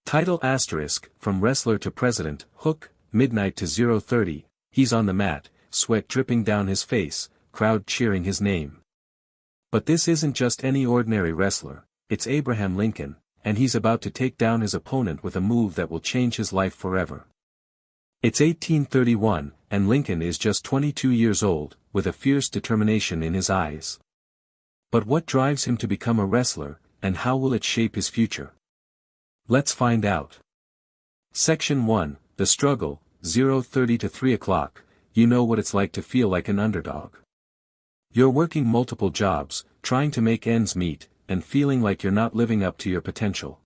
Title asterisk, from wrestler to president, hook, midnight to 0:30, he's on the mat, sweat dripping down his face, crowd cheering his name. But this isn't just any ordinary wrestler, it's Abraham Lincoln, and he's about to take down his opponent with a move that will change his life forever. It's 1831, and Lincoln is just 22 years old, with a fierce determination in his eyes. But what drives him to become a wrestler, and how will it shape his future? Let's find out. Section 1, The Struggle, 0:30 to 3 o'clock, you know what it's like to feel like an underdog. You're working multiple jobs, trying to make ends meet, and feeling like you're not living up to your potential.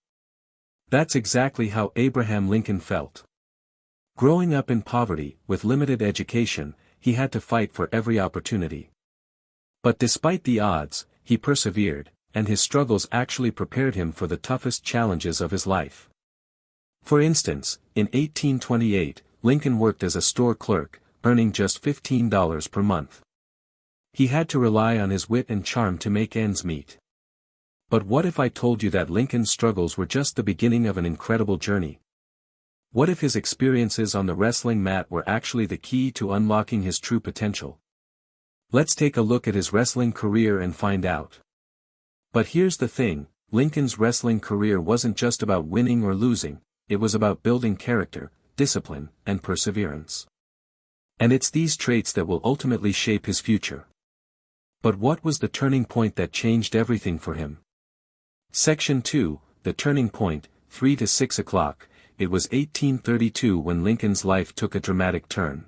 That's exactly how Abraham Lincoln felt. Growing up in poverty, with limited education, he had to fight for every opportunity. But despite the odds, he persevered, and his struggles actually prepared him for the toughest challenges of his life. For instance, in 1828, Lincoln worked as a store clerk, earning just $15 per month. He had to rely on his wit and charm to make ends meet. But what if I told you that Lincoln's struggles were just the beginning of an incredible journey? What if his experiences on the wrestling mat were actually the key to unlocking his true potential? Let's take a look at his wrestling career and find out. But here's the thing, Lincoln's wrestling career wasn't just about winning or losing, it was about building character, discipline, and perseverance. And it's these traits that will ultimately shape his future. But what was the turning point that changed everything for him? Section 2, The Turning Point, 3 to 6 o'clock, it was 1832 when Lincoln's life took a dramatic turn.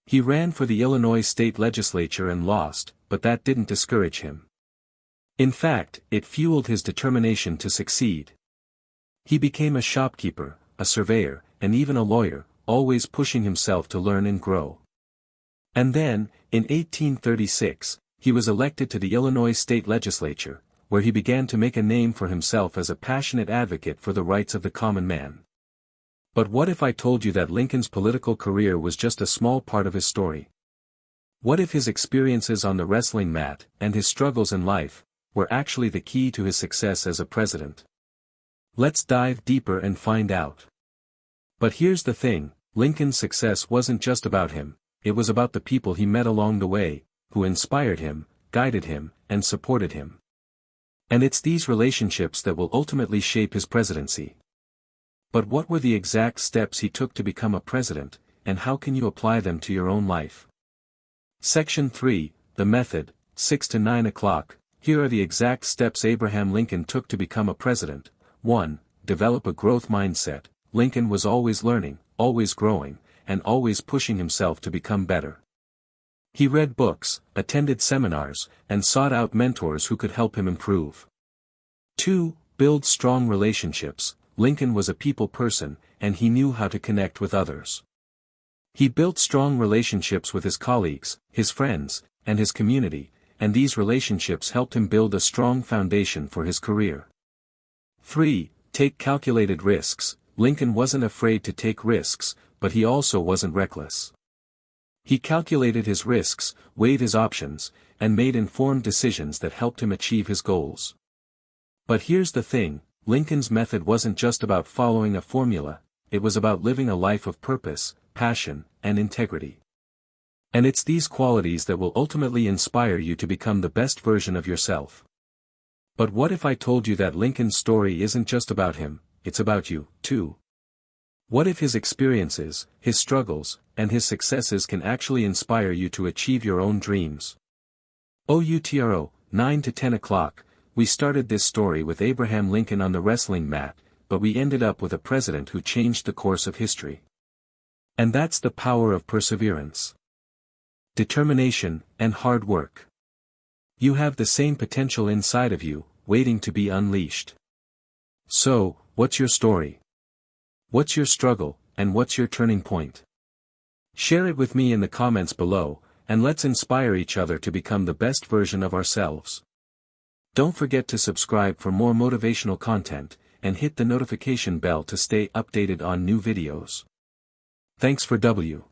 He ran for the Illinois state legislature and lost, but that didn't discourage him. In fact, it fueled his determination to succeed. He became a shopkeeper, a surveyor, and even a lawyer, always pushing himself to learn and grow. And then, in 1836, he was elected to the Illinois state legislature, where he began to make a name for himself as a passionate advocate for the rights of the common man. But what if I told you that Lincoln's political career was just a small part of his story? What if his experiences on the wrestling mat, and his struggles in life, were actually the key to his success as a president? Let's dive deeper and find out. But here's the thing, Lincoln's success wasn't just about him, it was about the people he met along the way, who inspired him, guided him, and supported him. And it's these relationships that will ultimately shape his presidency. But what were the exact steps he took to become a president, and how can you apply them to your own life? Section 3, The Method, 6 to 9 o'clock, here are the exact steps Abraham Lincoln took to become a president. 1. Develop a growth mindset. Lincoln was always learning, always growing, and always pushing himself to become better. He read books, attended seminars, and sought out mentors who could help him improve. 2. Build strong relationships. Lincoln was a people person, and he knew how to connect with others. He built strong relationships with his colleagues, his friends, and his community, and these relationships helped him build a strong foundation for his career. 3. Take calculated risks. Lincoln wasn't afraid to take risks, but he also wasn't reckless. He calculated his risks, weighed his options, and made informed decisions that helped him achieve his goals. But here's the thing, Lincoln's method wasn't just about following a formula, it was about living a life of purpose, passion, and integrity. And it's these qualities that will ultimately inspire you to become the best version of yourself. But what if I told you that Lincoln's story isn't just about him, it's about you, too? What if his experiences, his struggles, and his successes can actually inspire you to achieve your own dreams? OUTRO, 9 to 10 o'clock, we started this story with Abraham Lincoln on the wrestling mat, but we ended up with a president who changed the course of history. And that's the power of perseverance, determination, and hard work. You have the same potential inside of you, waiting to be unleashed. So, what's your story? What's your struggle, and what's your turning point? Share it with me in the comments below, and let's inspire each other to become the best version of ourselves. Don't forget to subscribe for more motivational content, and hit the notification bell to stay updated on new videos. Thanks for W.